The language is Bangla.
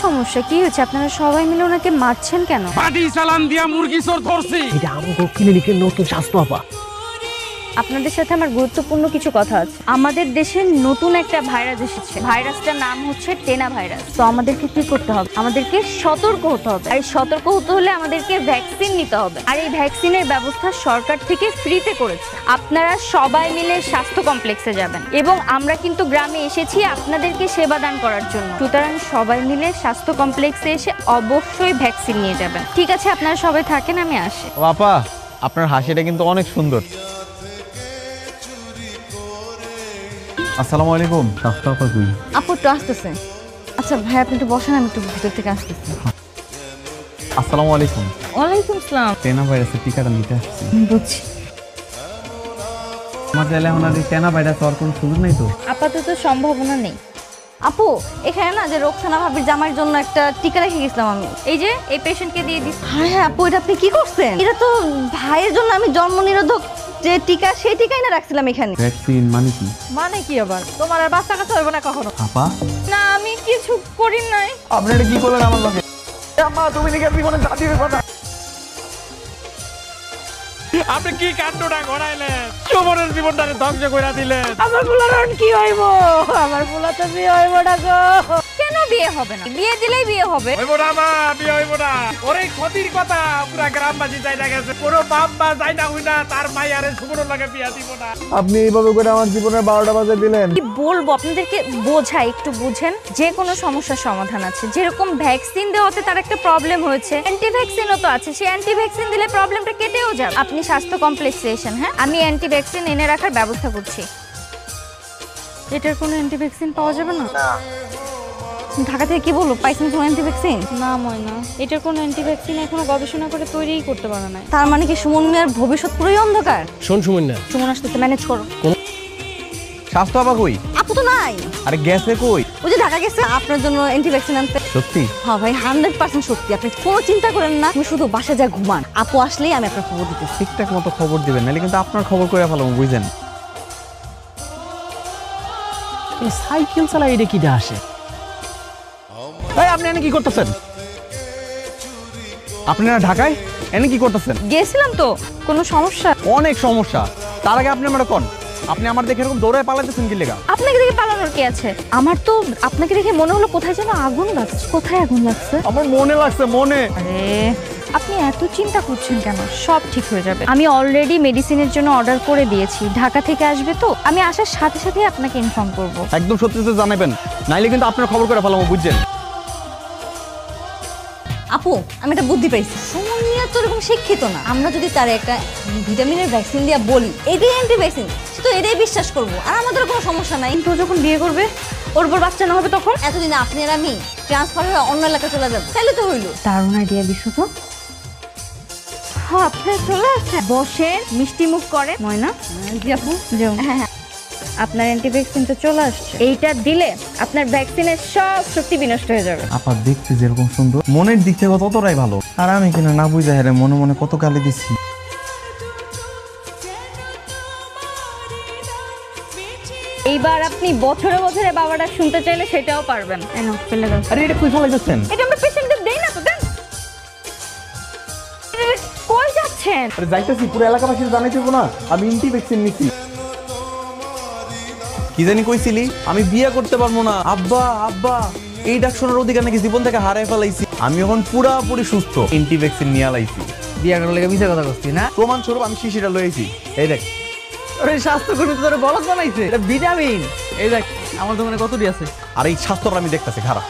সমস্যা? কি হয়েছে? আপনারা সবাই মিলে ওনাকে মারছেন কেন? বাড়ি চালান দিয়া মুরগি চোর ধরছি। এটা আমগো ক্লিনিকের নতুন স্বাস্থ্য আপা। আপনাদের সাথে আমার গুরুত্বপূর্ণ কিছু কথা আছে। আমাদের দেশে নতুন একটা ভাইরাস এসেছে। ভাইরাসটার নাম হচ্ছে টেনা ভাইরাস। তো আমাদেরকে কি করতে হবে? আমাদেরকে সতর্ক হতে হবে। আর সতর্ক হতে হলে আমাদেরকে ভ্যাকসিন নিতে হবে। আর এই ভ্যাকসিনের ব্যবস্থা সরকার থেকে ফ্রিতে করেছে। আপনারা সবাই মিলে স্বাস্থ্য কমপ্লেক্সে যাবেন এবং আমরা কিন্তু গ্রামে এসেছি আপনাদেরকে সেবা দান করার জন্য। সুতরাং সবাই মিলে স্বাস্থ্য কমপ্লেক্সে এসে অবশ্যই ভ্যাকসিন নিয়ে যাবেন। ঠিক আছে, আপনারা সবাই থাকেন, আমি আসি। আপা, আপনার হাসিটা কিন্তু অনেক সুন্দর। আসসালামু আলাইকুম। স্বাস্থ্য আপা কই? আপু তো আসতেছে। আচ্ছা ভাই, আপনি একটু বসেন, আমি একটু ভিতর থেকে আসতেছি। আসসালামু আলাইকুম। ওয়ালাইকুম আসসালাম। টেনা ভাইরাসের টিকাটা নিতে আসছি। বুঝছি। আমার চাইলে এখন আর এই টেনা ভাইরাস হওয়ার কোনো সুযোগ নেই তো? আপাতত সম্ভাবনা নেই। আপু, এখানে না যে রোকসানা ভাবির জামাইয়ের জন্য একটা টিকা রেখে গেছিলাম আমি, এই যে এই পেশেন্টকে দিয়ে দিচ্ছি। হ্যাঁ হ্যাঁ আপু, এটা আপনি কি করছেন? এটা তো ভাইয়ের জন্য আমি জন্ম নিরোধক যে টিকা, সেই টিকাই না রাখছিলাম এখানে। ভ্যাকসিন মানে কি? মানে কি আবার? তোমার আর বাচ্চা কাচ্চা হইব না কখনো? আপা, না, আমি কিছু করি নাই। আপনি এটা কি করলেন আমার লগে? আম্মা, তুমি নাকি জীবনে দাদি হয়ে কথা। আপনি কি কাণ্ডটা ঘটাইলেন? সুমনের জীবনটারে ধ্বংস করে দিলেন। আমার পোলার কি হইব? আমার পোলা তো বিয়ে হইব না গো। কেন বিয়ে হবে না? বিয়ে দিলেই বিয়ে হবে। হইব না মা, বিয়ে হইব না। ওরে ক্ষতির কথা পুরা গ্রামবাসী যাই না গেছে। কোনো বাপ মা যাই না হই না তার মাই আরে সুমনের লগে বিয়া দিব না। আপনি এইভাবে করে আমার জীবনের 12টা বাজে দিলেন। কি বলবো আপনাদেরকে, বোঝাই, একটু বুঝেন। যে কোনো সমস্যার সমাধান আছে। যেরকম ভ্যাকসিন দেওয়াতে তার একটা প্রবলেম হয়েছে, অ্যান্টি ভ্যাকসিনও তো আছে। সেই অ্যান্টি ভ্যাকসিন দিলে প্রবলেমটা কেটেও যাবে। আপনি স্বাস্থ্য কমপ্লেক্সে এসেন, হ্যাঁ, আমি অ্যান্টি ভ্যাকসিন এনে রাখার ব্যবস্থা করছি। এটার কোনো অ্যান্টি ভ্যাকসিন পাওয়া যাবে না? ঢাকা থেকে কি বলবো, পাইছেন কোনো অ্যান্টি ভ্যাকসিন? না ময়না, এটার কোনো অ্যান্টি ভ্যাকসিন এখনো গবেষণা করে তৈরিই করতে পারে না। তার মানে কি সুমন মিয়ার ভবিষ্যৎ পুরোই অন্ধকার? শোন সুমন না, সুমন আসতেছে, ম্যানেজ করো। স্বাস্থ্য আপা কই? আপু তো নাই। আরে গেছে কই? ওই যে ঢাকা গেছে আপনার জন্য অ্যান্টি ভ্যাকসিন আনতে। সত্যি? হ্যাঁ ভাই, 100% সত্যি। আপনি কোনো চিন্তা করেন না, আপনি শুধু বাসা যা ঘুমান। আপু আসলেই আমি আপনার খবর দিতেছি। ঠিকঠাক মতো খবর দিবেন, নাহলে কিন্তু আপনার খবর করে ফেলাম, বুঝছেন? এই সাইকেল চালা এটা কি আসে? এই আপনি এনে কি করতেছেন? আপনি না ঢাকায়, এনে কি করতেছেন? গেছিলাম তো, কোনো সমস্যা? অনেক সমস্যা। তার আগে আপনি আমার কোন, আপনি আমার দেখে এরকম দৌড়ায় পালাতেছেন কি লেগা? আপনাকে দেখে পালানোর কি আছে? আমার তো আপনাকে দেখে মনে হলো কোথায় যেন আগুন লাগছে। কোথায় আগুন লাগছে? আমার মনে লাগছে, মনে। আরে আপনি এত চিন্তা করছেন কেন? সব ঠিক হয়ে যাবে। আমি অলরেডি মেডিসিনের জন্য অর্ডার করে দিয়েছি, ঢাকা থেকে আসবে তো। আমি আসার সাথে সাথে আপনাকে ইনফর্ম করব। একদম সত্যি সত্যি জানাবেন, নাইলে কিন্তু আপনার খবর করে ফেলাম, বুঝছেন? আপু, আমি একটা বুদ্ধি পাইছি। সুমন মিয়া তো এরকম শিক্ষিত না। আমরা যদি তার একটা ভিটামিনের ভ্যাকসিন দিয়া বলি এটাই অ্যান্টি ভ্যাকসিন, সে তো এটাই বিশ্বাস করবো, আর আমাদের কোনো সমস্যা নাই। কিন্তু যখন বিয়ে করবে, ওর পর বাচ্চা না হবে, তখন এতদিন আপনি আর আমি ট্রান্সফার হয়ে অন্য এলাকায় চলে যাবো, তাহলে তো হইলো। দারুণ আইডিয়া দিছো তো। হ্যাঁ, আপনি চলে আসছেন, বসেন, মিষ্টি মুখ করে। ময়না, জি আপু, যাও। হ্যাঁ হ্যাঁ, আপনার অ্যান্টি ভ্যাকসিন তো চলে আসছে। এইটা দিলে আপনার ভ্যাকসিনের সব শক্তি বিনষ্ট হয়ে যাবে। আপা দেখতে যেরকম সুন্দর, মনের দিক থেকে ততটাই ভালো। আর আমি কিনা না বুঝা হেরে মনে মনে কত গালি দিচ্ছি। এইবার আপনি বছরে বছরে বাবাটা শুনতে চাইলে সেটাও পারবেন। আরে এটা কই ফেলাইতেছেন? এটা আমরা পেশেন্টদের দেই না তো, দেন। কই যাচ্ছেন? আরে যাইতেছি, পুরো এলাকাবাসীর জানাইতে না আমি অ্যান্টি ভ্যাকসিন নিছি। কি জানি কইছিলি আমি বিয়ে করতে পারবো না। আব্বা আব্বা, এই ডাক শোনার অধিকার নাকি জীবন থেকে হারাই ফেলাইছি। আমি এখন পুরাপুরি সুস্থ, অ্যান্টি ভ্যাকসিন নিয়ে আলাইছি। বিয়া করার লেগে মিছা কথা করছি না? প্রমাণ স্বরূপ আমি শিশিটা লইছি, এই দেখ। আরে স্বাস্থ্যকর্মী তো তোরে বলদ বানাইছে, এটা ভিটামিন। এই দেখ আমার দোকানে কতটি আছে। আর এই স্বাস্থ্যটা আমি দেখতেছি খারাপ।